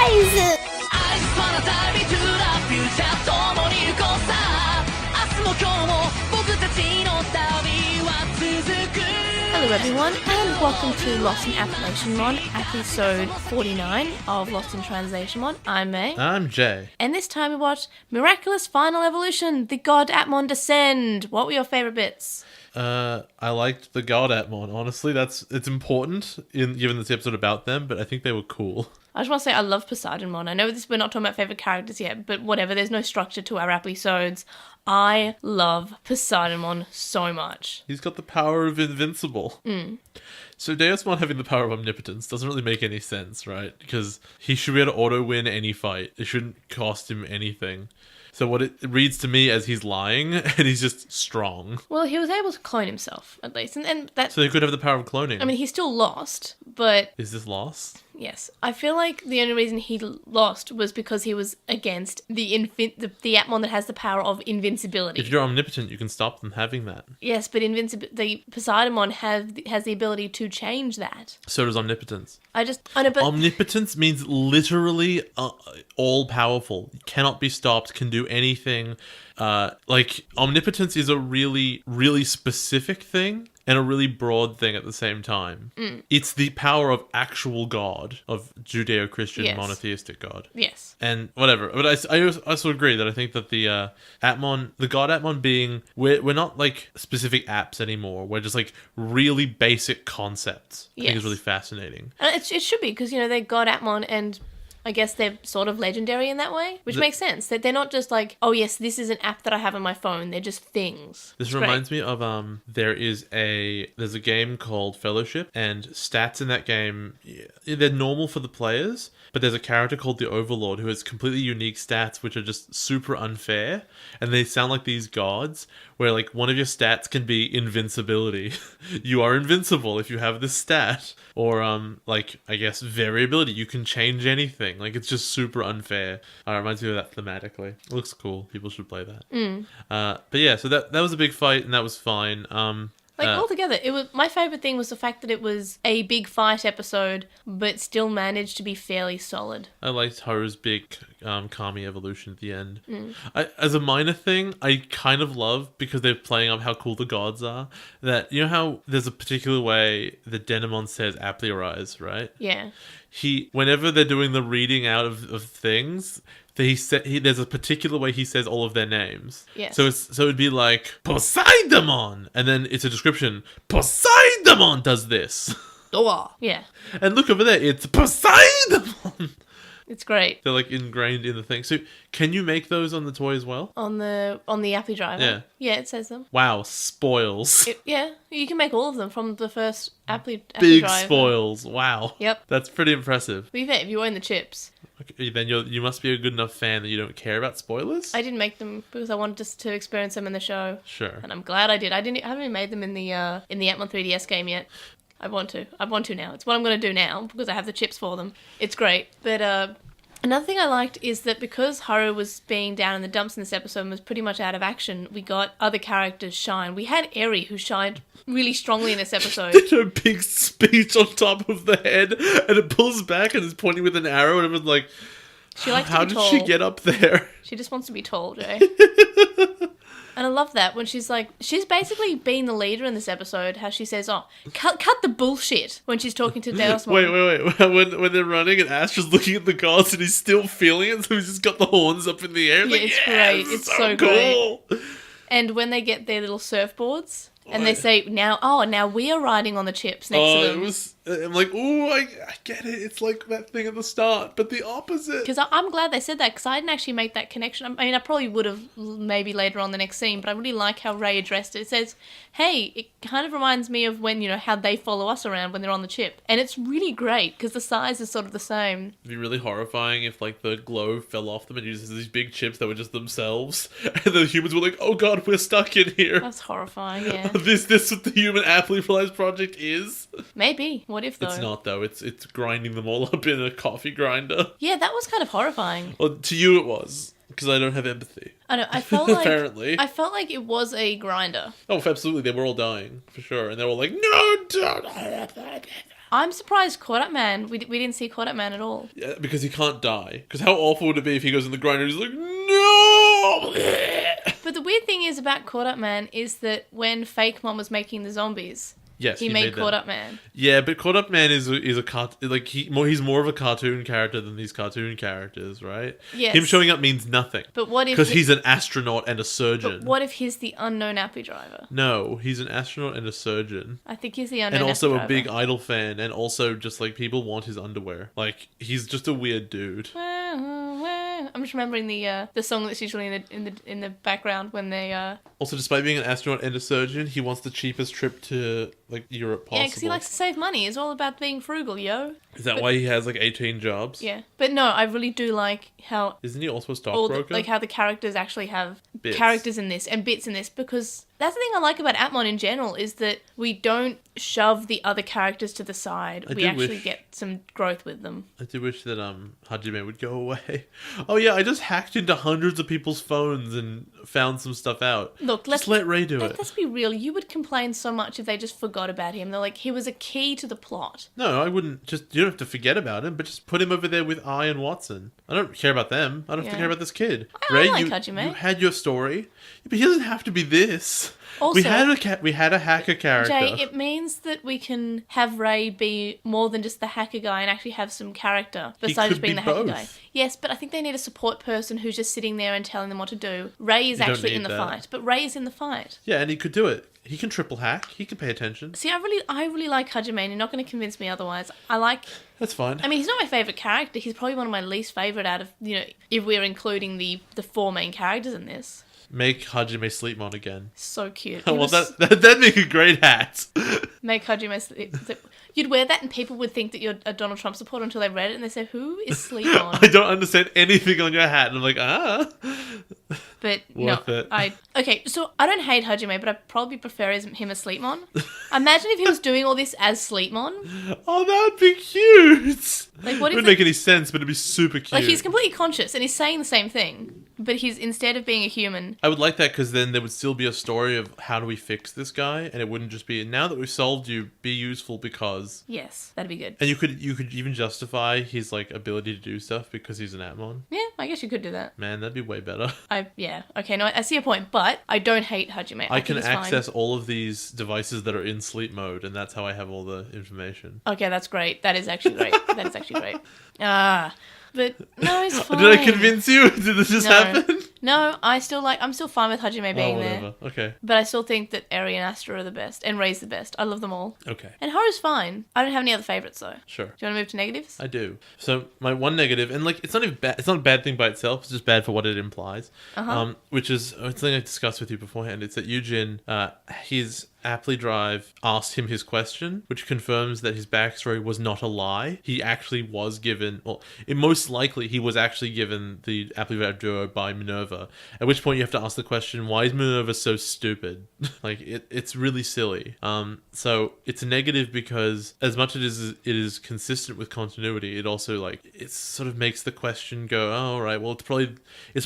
Rise! Hello everyone, and welcome to Lost in Appalachianmon, episode 49 of Lost in Translationmon. I'm May. I'm Jay. And this time we watched Miraculous Final Evolution, the God Atmon Descend. What were your favourite bits? I liked the God Atmon. Honestly, it's important given this episode about them, but I think they were cool. I just want to say I love Poseidonmon. I know we're not talking about favourite characters yet, but whatever, there's no structure to our episodes. I love Poseidonmon so much. He's got the power of invincible. So Deusmon having the power of omnipotence doesn't really make any sense, right? Because he should be able to auto-win any fight. It shouldn't cost him anything. So what it reads to me as he's lying, and he's just strong. Well, he was able to clone himself, at least. And that. So he could have the power of cloning. I mean, he's still lost, but... Is this lost? Yes. I feel like the only reason he lost was because he was against the Atmon that has the power of invincibility. If you're omnipotent, you can stop them having that. Yes, but the Poseidonmon has the ability to change that. So does omnipotence. I know, but... Omnipotence means literally all-powerful. Cannot be stopped, can do anything. Omnipotence is a really, really specific thing and a really broad thing at the same time. It's the power of actual God, of Judeo-Christian monotheistic God. Yes. And whatever. But I also agree that I think that the Atmon, the God Atmon being, we're not like specific apps anymore. We're just like really basic concepts. I think is really fascinating. It should be, because, they're God Atmon and... I guess they're sort of legendary in that way, which makes sense. That they're not just like, oh yes, this is an app that I have on my phone. They're just things. This reminds me of there's a game called Fellowship, and stats in that game, they're normal for the players, but there's a character called the Overlord who has completely unique stats which are just super unfair, and they sound like these gods where like one of your stats can be invincibility. You are invincible if you have this stat. Or I guess variability. You can change anything. Like, it's just super unfair. It reminds me of that thematically. It looks cool. People should play that. But yeah, so that was a big fight, and that was fine. Altogether, my favourite thing was the fact that it was a big fight episode, but still managed to be fairly solid. I liked Haru's big Kami evolution at the end. As a minor thing, I kind of love, because they're playing up how cool the gods are, that, you know how there's a particular way that Denimon says AppliEpisode, right? Yeah. Whenever they're doing the reading out of things... there's a particular way he says all of their names. Yes. So it'd be like Poseidon, and then it's a description. Poseidon does this. Oh, yeah. And look over there, it's Poseidon. It's great. They're like ingrained in the thing. So can you make those on the toy as well? On the Appy driver. Yeah. Yeah, it says them. Wow, spoils. Yeah, you can make all of them from the first Appy Big driver. Spoils. Wow. Yep. That's pretty impressive. But if you own the chips. Okay, then you must be a good enough fan that you don't care about spoilers? I didn't make them because I wanted just to experience them in the show. Sure. And I'm glad I did. I haven't even made them in the Atmon 3DS game yet. I want to now. It's what I'm going to do now because I have the chips for them. It's great. But another thing I liked is that because Haru was being down in the dumps in this episode and was pretty much out of action, we got other characters shine. We had Eri, who shined really strongly in this episode. Did her big speech on top of the head, and it pulls back and is pointing with an arrow, and everyone's like, she likes how to be tall. did she get up there? She just wants to be tall, Jay. And I love that when she's basically being the leader in this episode, how she says, oh, cut the bullshit when she's talking to Deusmon. Wait. When they're running and Ash is looking at the gods and he's still feeling it, so he's just got the horns up in the air. Yeah, it's great. It's so cool. Great. And when they get their little surfboards... And they say, now we are riding on the chips next to them. I'm like, ooh, I get it. It's like that thing at the start, but the opposite. Because I'm glad they said that, because I didn't actually make that connection. I mean, I probably would have maybe later on the next scene, but I really like how Ray addressed it. It says, hey, it kind of reminds me of when, how they follow us around when they're on the chip. And it's really great, because the size is sort of the same. It'd be really horrifying if, the glow fell off them and you just had these big chips that were just themselves. And the humans were like, oh god, we're stuck in here. That's horrifying, yeah. This what the Human AppliEpisode project is? Maybe. What if, though? It's not, though. It's grinding them all up in a coffee grinder. Yeah, that was kind of horrifying. Well, to you it was. Because I don't have empathy. I know, I felt like... Apparently. I felt like it was a grinder. Oh, absolutely. They were all dying, for sure. And they were all like, no, don't. I'm surprised Caught Up Man, we didn't see Caught Up Man at all. Yeah, because he can't die. Because how awful would it be if he goes in the grinder and he's like, no! But the weird thing is about Caught Up Man is that when Fake Mom was making the zombies, yes, he made Caught Up Man. Yeah, but Caught Up Man is a like he's more of a cartoon character than these cartoon characters, right? Yes. Him showing up means nothing. But what if because he's an astronaut and a surgeon? But what if he's the unknown appy driver? No, he's an astronaut and a surgeon. I think he's the unknown and also appy a big driver. Idol fan, and also just like people want his underwear. Like he's just a weird dude. I'm just remembering the song that's usually in the background when they Also, despite being an astronaut and a surgeon, he wants the cheapest trip to like Europe possible. Yeah, because he likes to save money. It's all about being frugal, yo. Is that why he has like 18 jobs? Yeah, but no, I really do like how isn't he also a stockbroker? like how the characters actually have bits. Characters in this and bits in this, because that's the thing I like about Atmon in general is that we don't shove the other characters to the side. We actually get some growth with them. I do wish that Hajime would go away. Oh yeah, I just hacked into hundreds of people's phones and found some stuff out. Look, let Ray do it. Let's be real. You would complain so much if they just forgot about him. They're like, he was a key to the plot. No, I wouldn't. You don't have to forget about him, but just put him over there with I and Watson. I don't care about them. I don't have to care about this kid. I like Hajime. You had your story, but he doesn't have to be this. Also, we had a hacker character. Jay, it means that we can have Ray be more than just the hacker guy and actually have some character besides just being the hacker guy. Yes, but I think they need a support person who's just sitting there and telling them what to do. Ray is actually in the fight, but Ray is in the fight. Yeah, and he could do it. He can triple hack. He can pay attention. See, I really like Hajime, and you're not going to convince me otherwise. That's fine. I mean, he's not my favourite character. He's probably one of my least favourite out of, if we're including the four main characters in this. Make Hajime Sleepmon again. So cute. Well, that'd make a great hat. Make Hajime Sleep. You'd wear that and people would think that you're a Donald Trump supporter until they read it and they say, who is Sleepmon? I don't understand anything on your hat. And I'm like, But worth no, it. Okay, so I don't hate Hajime, but I probably prefer him as Sleepmon. Imagine if he was doing all this as Sleepmon. Oh, that'd be cute. Like, what it wouldn't make any sense, but it'd be super cute. Like, he's completely conscious and he's saying the same thing, but he's, instead of being a human. I would like that because then there would still be a story of how do we fix this guy, and it wouldn't just be, now that we've solved you, be useful because. Yes, that'd be good. And you could even justify his like ability to do stuff because he's an Atmon. Yeah, I guess you could do that. Man, that'd be way better. Yeah, okay, no, I see your point, but I don't hate Hajime. I can access all of these devices that are in sleep mode, and that's how I have all the information. Okay, that's great. That is actually great. But no, it's fine. Did I convince you? Did this just happen? No, I'm still fine with Hajime being there. Okay. But I still think that Eri and Astra are the best, and Rei's the best. I love them all. Okay. And Haru's fine. I don't have any other favourites though. Sure. Do you want to move to negatives? I do. So my one negative, and like it's not even bad. It's not a bad thing by itself. It's just bad for what it implies. Which is something I discussed with you beforehand. It's that Yujin, his Apply Drive asked him his question, which confirms that his backstory was not a lie. He actually was given, most likely he was actually given the Apply Drive Duo by Minerva, at which point you have to ask the question, why is Minerva so stupid? Like, it's really silly. So it's a negative because as much as it is consistent with continuity, it also, like, it sort of makes the question go, oh, all right, well, it's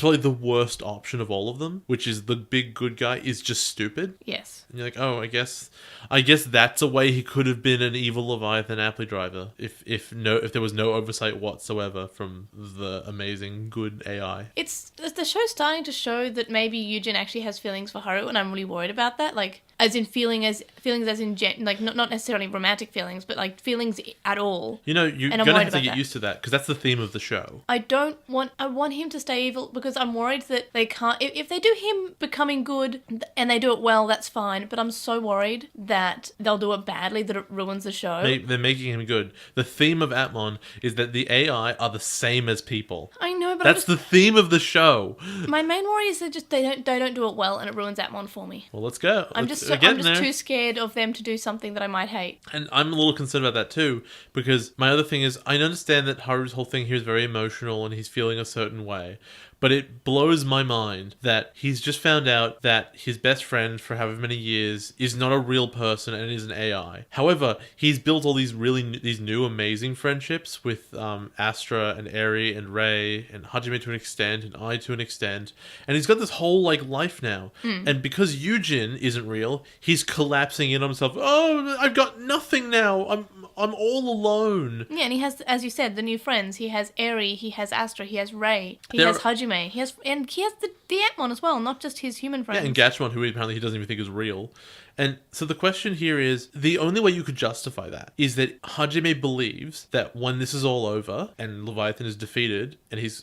probably the worst option of all of them, which is the big good guy is just stupid. Yes. And you're like, oh, I guess that's a way he could have been an evil Leviathan Apply Driver if there was no oversight whatsoever from the amazing good AI. The show's starting to show that maybe Yujin actually has feelings for Haru, and I'm really worried about that. Like, as in feelings as in like not necessarily romantic feelings, but like feelings at all. You're gonna have to get used to that because that's the theme of the show. I want him to stay evil because I'm worried that they can't. If they do him becoming good and they do it well, that's fine. But I'm so worried that they'll do it badly that it ruins the show. They're making him good. The theme of Atmon is that the AI are the same as people. I know, but that's the theme of the show. My main worry is that they don't do it well and it ruins Atmon for me. Well, let's go. I'm just too scared of them to do something that I might hate. And I'm a little concerned about that too, because my other thing is I understand that Haru's whole thing here is very emotional and he's feeling a certain way. But it blows my mind that he's just found out that his best friend for however many years is not a real person and is an AI. However, he's built all these new amazing friendships with Astra and Eri and Rei and Hajime to an extent and I to an extent. And he's got this whole like life now. And because Yujin isn't real, he's collapsing in on himself. Oh, I've got nothing now. I'm all alone. Yeah, and he has, as you said, the new friends. He has Eri, he has Astra, he has Rei, he There has are- Hajime, he has the Antmon as well, not just his human friends. Yeah, and Gatchmon, who apparently he doesn't even think is real. And so the question here is, the only way you could justify that is that Hajime believes that when this is all over and Leviathan is defeated, and he's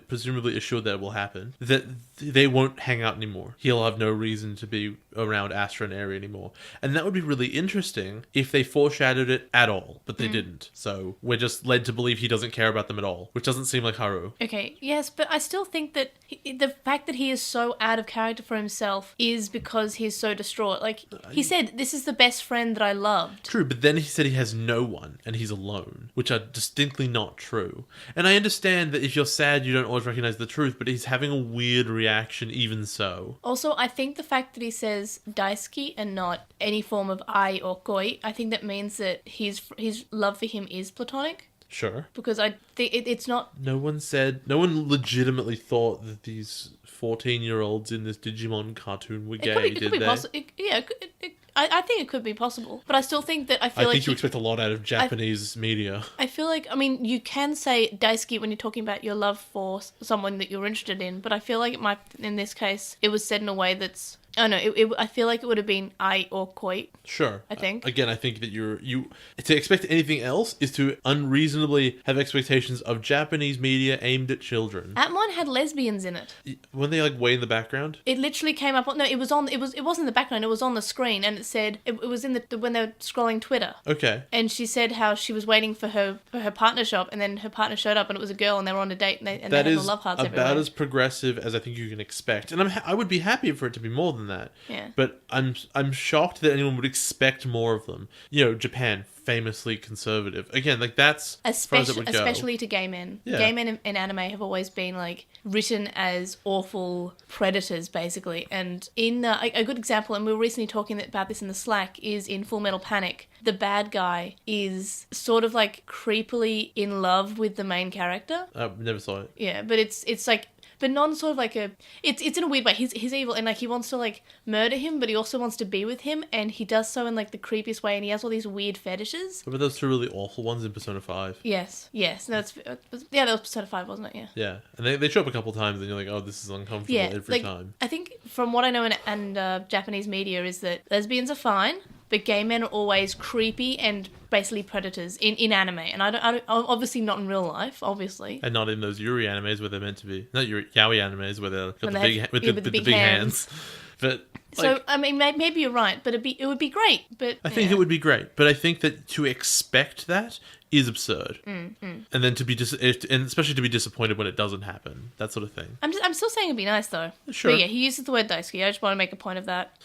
presumably assured that it will happen, that they won't hang out anymore. He'll have no reason to be around Astra and Eri anymore. And that would be really interesting if they foreshadowed it at all, but they didn't. So we're just led to believe he doesn't care about them at all, which doesn't seem like Haru. Okay, yes, but I still think that the fact that he is so out of character for himself is because he's so distraught. Like, he said, this is the best friend that I loved. True, but then he said he has no one and he's alone, which are distinctly not true. And I understand that if you're sad, you don't always recognize the truth, but he's having a weird reaction even so. Also, I think the fact that he says Daisuke and not any form of ai or koi, I think that means that his love for him is platonic. Sure. Because I think it's not... No one legitimately thought that these 14-year-olds in this Digimon cartoon were gay, did they? I think it could be possible. But I still think that I think you expect a lot out of Japanese media. I feel like, I mean, you can say Daisuke when you're talking about your love for someone that you're interested in, but I feel like it might, in this case, it was said in a way that's... I don't know, I feel like it would have been ai or koi. Sure. I think. Again, I think that you to expect anything else is to unreasonably have expectations of Japanese media aimed at children. Antmon had lesbians in it. When they like way in the background? It literally came up on... No, it wasn't in the background, it was on the screen, and it said... It was in the... when they were scrolling Twitter. Okay. And she said how she was waiting for her partner shop, and then her partner showed up, and it was a girl, and they were on a date, and they had the love hearts everywhere. That is about as progressive as I think you can expect. And I would be happy for it to be more than that. Yeah. But I'm shocked that anyone would expect more of them. You know, Japan, famously conservative. Again, like that's as far as it would go. Especially to gay men. Yeah. Gay men in anime have always been like written as awful predators, basically. And in a good example, and we were recently talking about this in the Slack, is in Full Metal Panic. The bad guy is sort of like creepily in love with the main character. Never saw it. Yeah, but it's like... But non sort of like a... It's in a weird way. He's evil, and like he wants to like murder him, but he also wants to be with him, and he does so in like the creepiest way, and he has all these weird fetishes. But those two really awful ones in Persona 5. Yes. No, that was Persona 5, wasn't it? Yeah. Yeah, and they show up a couple times, and you're like, oh, this is uncomfortable every time. I think from what I know in Japanese media is that lesbians are fine, but gay men are always creepy and basically predators in anime, and I don't obviously not in real life, obviously, and not in those Yuri animes where they're meant to be, not Yuri yaoi animes where they're got the big hands. But so I mean, maybe you're right, but it would be great. But I think it would be great, but I think that to expect that is absurd, and then to be and especially to be disappointed when it doesn't happen, that sort of thing. I'm still saying it'd be nice though. Sure. But yeah, he uses the word Daisuke. I just want to make a point of that.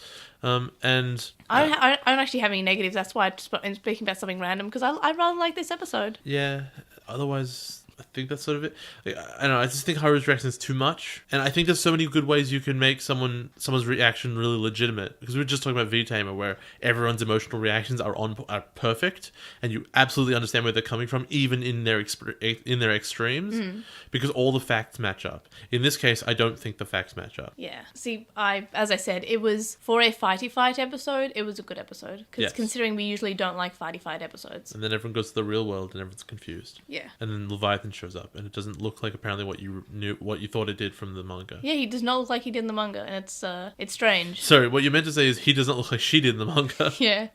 And I don't actually have any negatives. That's why I'm speaking about something random, because I rather like this episode. Yeah. Otherwise, I think that's sort of it. Like, I don't know. I just think Haru's reaction is too much, and I think there's so many good ways you can make someone's reaction really legitimate. Because we were just talking about V-Tamer, where everyone's emotional reactions are perfect, and you absolutely understand where they're coming from, even in their extremes, because all the facts match up. In this case, I don't think the facts match up. Yeah. See, as I said, it was for a fighty fight episode. It was a good episode, because considering we usually don't like fighty fight episodes. And then everyone goes to the real world, and everyone's confused. Yeah. And then Leviathan shows up, and it doesn't look like apparently what you thought it did from the manga. Yeah, he does not look like he did in the manga, and it's strange. Sorry, what you meant to say is he doesn't look like she did in the manga. Yeah.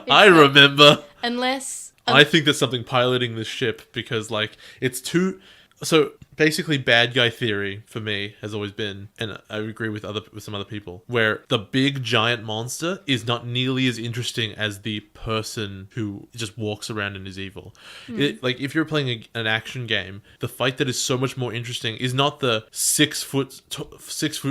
I remember. Unless... I think there's something piloting this ship, because like it's too... So basically, bad guy theory for me has always been, and I agree with some other people, where the big giant monster is not nearly as interesting as the person who just walks around and is evil. Like if you're playing an action game, the fight that is so much more interesting is not the 6 foot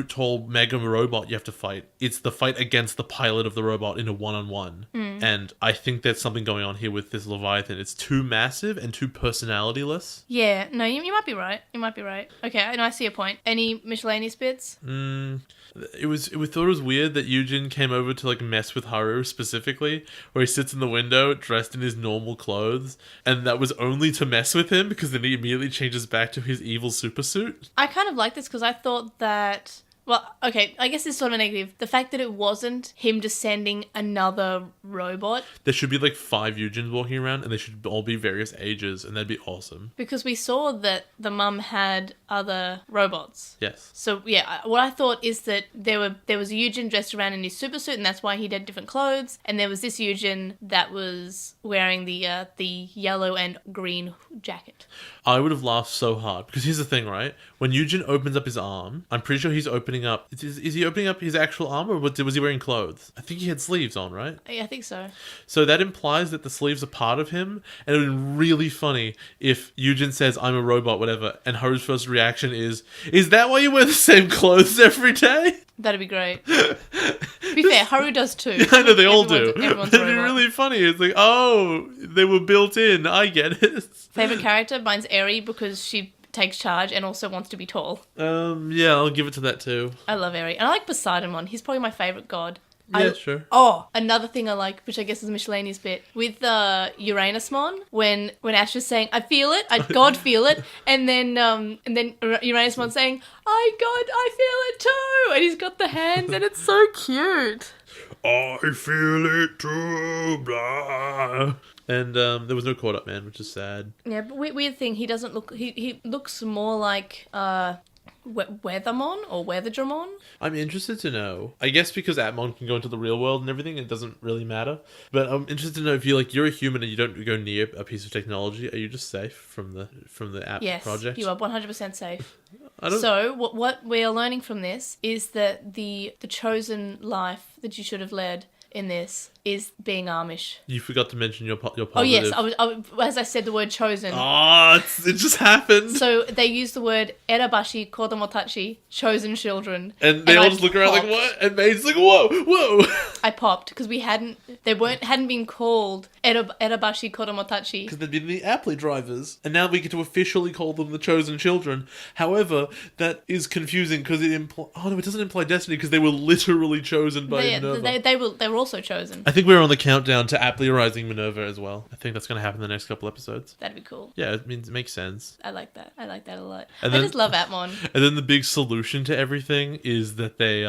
tall mega robot you have to fight. It's the fight against the pilot of the robot in a one-on-one. And I think there's something going on here with this Leviathan. It's too massive and too personalityless. Yeah, no, you might be right. You might be right. Okay, and I see your point. Any miscellaneous bits? We thought it was weird that Yujin came over to like mess with Haru specifically, where he sits in the window dressed in his normal clothes, and that was only to mess with him, because then he immediately changes back to his evil super suit. I kind of like this, because I thought that Well, okay, I guess it's sort of a negative. The fact that it wasn't him just sending another robot, There should be like 5 Eugens walking around, and they should all be various ages, and that'd be awesome. because we saw that the mum had other robots. Yes. So yeah, what I thought is that there was a Eugen dressed around in his super suit, and that's why he had different clothes. And there was this Eugen that was wearing the yellow and green jacket. I would have laughed so hard, because here's the thing, right? When Eugen opens up his arm, I'm pretty sure he's opening up... Is he opening up his actual arm, or was he wearing clothes? I think he had sleeves on, right? Yeah, I think so. So that implies that the sleeves are part of him, and it would be really funny if Eugen says, I'm a robot, whatever, and Haru's first reaction is that why you wear the same clothes every day? That'd be great. To be fair, Haru does too. I know, they all do. Everyone's It'd be robot. really funny. It's like, oh, they were built in. I get it. Favorite character? Mine's Eri because she takes charge and also wants to be tall. Yeah, I'll give it to that too. I love Eri. And I like Poseidonmon. He's probably my favorite god. Yeah, sure. Oh, another thing I like, which I guess is a miscellaneous bit, with Uranusmon, when Ash is saying, I feel it, God feel it, and then Uranusmon saying, I feel it too, and he's got the hands, and it's so cute. I feel it too, blah. And there was no Caught Up Man, which is sad. Yeah, but weird thing, he doesn't look, he looks more like, Weathermon or Weatherdramon. I'm interested to know. I guess because Atmon can go into the real world and everything, it doesn't really matter. But I'm interested to know if you're a human and you don't go near a piece of technology, are you just safe from the app project? Yes, you are 100% safe. So what we are learning from this is that the chosen life that you should have led in this is being Amish. You forgot to mention your positive. Oh yes, as I said the word chosen. It just happened. So they use the word erabashi kodomotachi, chosen children. And they all just look around like, what? And Main's like, whoa. I popped because hadn't been called erabashi kodomotachi. Because they'd been the Appli drivers. And now we get to officially call them the chosen children. However, that is confusing because it doesn't imply destiny because they were literally chosen by Minerva. They were also chosen. I think we're on the countdown to aptly rising Minerva as well. I think that's going to happen in the next couple episodes. That'd be cool. Yeah, it makes sense. I like that. I like that a lot. And I just love Atmon. And then the big solution to everything is that they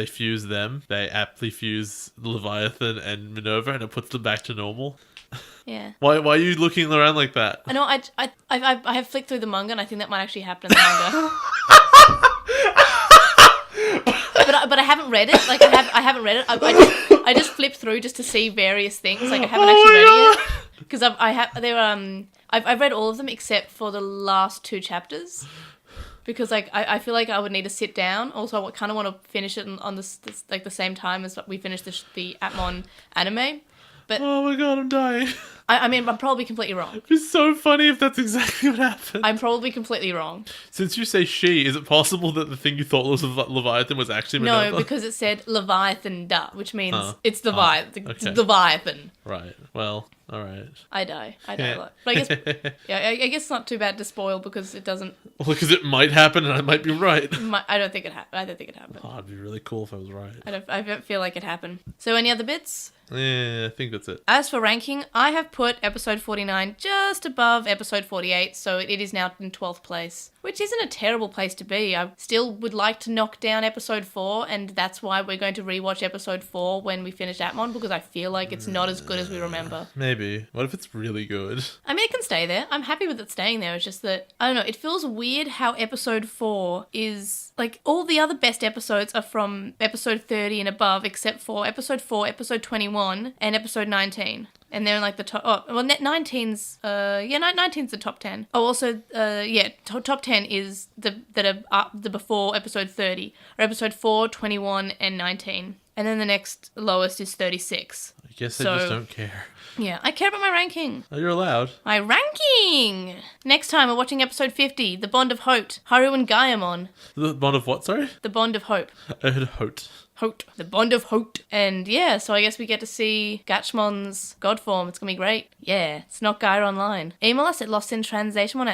fuse them. They aptly fuse Leviathan and Minerva, and it puts them back to normal. Yeah. Why are you looking around like that? I know. I have flicked through the manga, and I think that might actually happen in the manga. But I haven't read it. Like I haven't read it. I just flipped through just to see various things. Like I haven't actually read it yet because I've read all of them except for the last 2 chapters because like I feel like I would need to sit down. Also, I kind of want to finish it on the same time as we finished the Atmon anime. But oh my god, I'm dying. I mean, I'm probably completely wrong. It'd be so funny if that's exactly what happened. I'm probably completely wrong. Since you say she, is it possible that the thing you thought was Leviathan was actually Minerva? No, because it said Leviathan da, which means it's the Leviathan. Right. Well, alright. I die a lot. But I guess I guess it's not too bad to spoil because it doesn't. Well, because it might happen and I might be right. I don't think it happened. Oh, it'd be really cool if I was right. I don't feel like it happened. So any other bits? Yeah, I think that's it. As for ranking, I have put episode 49 just above episode 48, so it is now in 12th place, which isn't a terrible place to be. I still would like to knock down episode 4, and that's why we're going to rewatch episode 4 when we finish Atmon, because I feel like it's not as good as we remember. Maybe. What if it's really good? I mean, it can stay there. I'm happy with it staying there. It's just that, I don't know, it feels weird how episode 4 is... Like, all the other best episodes are from episode 30 and above, except for episode 4, episode 21, and episode 19. And they're in, like, the top... Oh, well, 19's... 19's the top 10. Oh, also, top 10 is the before episode 30. Or episode 4, 21, and 19. And then the next lowest is 36. I guess I just don't care. Yeah, I care about my ranking. Oh, you're allowed. My ranking! Next time, we're watching episode 50, The Bond of Hote, Haru and Gaiamon. The Bond of what, sorry? The Bond of Hope. I heard Hote. Hote. The Bond of Hote. And yeah, so I guess we get to see Gatchmon's god form. It's gonna be great. Yeah, it's not Gaia Online. Email us at LostinTranslationmon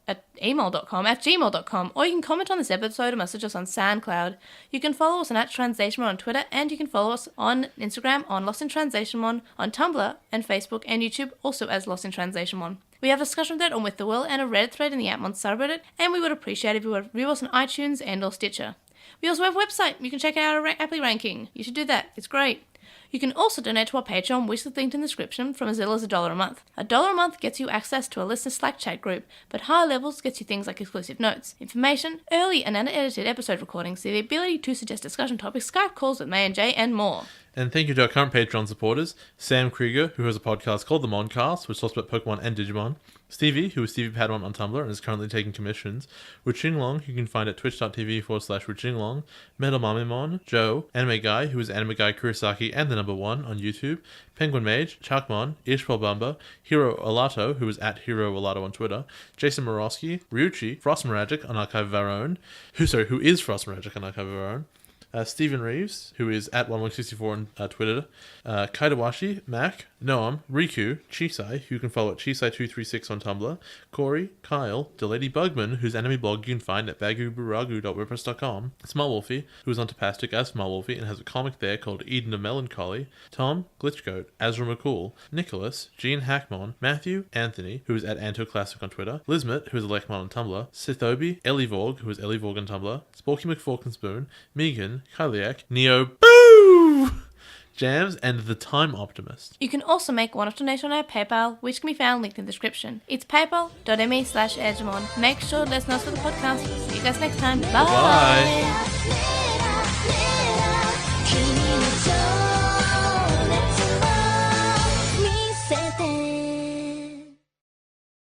at gmail.com, or you can comment on this episode or message us on SoundCloud. You can follow us on @TranslationMon on Twitter, and you can follow us on Instagram on LostinTranslationmon, on Tumblr and Facebook and YouTube also as LostinTranslationmon. We have a discussion thread on With the World and a Reddit thread in the AppMon subreddit, and we would appreciate if you would review us on iTunes and or Stitcher. We also have a website. You can check out our Apply ranking. You should do that. It's great. You can also donate to our Patreon, which is linked in the description, from as little as $1 a month. $1 a month gets you access to a listener Slack chat group, but higher levels gets you things like exclusive notes, information, early and unedited episode recordings, the ability to suggest discussion topics, Skype calls with May and Jay, and more. And thank you to our current Patreon supporters, Sam Krieger, who has a podcast called The Moncast, which talks about Pokemon and Digimon, Stevie, who is Stevie Padwan on Tumblr and is currently taking commissions, Wuching Long, who you can find at twitch.tv/Wuching Long, Metal Mamemon, Joe, Anime Guy, who is Anime Guy Kurosaki and the number 1 on YouTube, Penguin Mage, Chakmon, Ishbal Bumba, Hiro Alato, who is at Hiro Alato on Twitter, Jason Morosky, Ryuchi, Frost Miragic on Archive of Our Own, who is Frost Miragic on Archive of Our Own, Stephen Reeves, who is at 1164 on Twitter, Kaidawashi, Mac, Noam, Riku, Chisai, who you can follow at Chisai236 on Tumblr, Corey, Kyle, Delady Bugman, whose anime blog you can find at baguburagu.wordpress.com, Smallwolfie, who is on Tapastic as Smallwolfie and has a comic there called Eden of Melancholy, Tom, Glitchgoat, Azra McCool, Nicholas, Gene Hackmon, Matthew, Anthony, who is at AntoClassic on Twitter, Lizmet, who is Alekmon on Tumblr, Sithobi, Ellie Vorg, who is Ellie Vorg on Tumblr, Sporky McFork and Spoon, Megan, Kyliak, Neo, Boo! Jams, and The Time Optimist. You can also make one-off donation on our PayPal, which can be found linked in the description. It's paypal.me/edgemon. Make sure to listen us for the podcast. See you guys next time. Bye! Bye.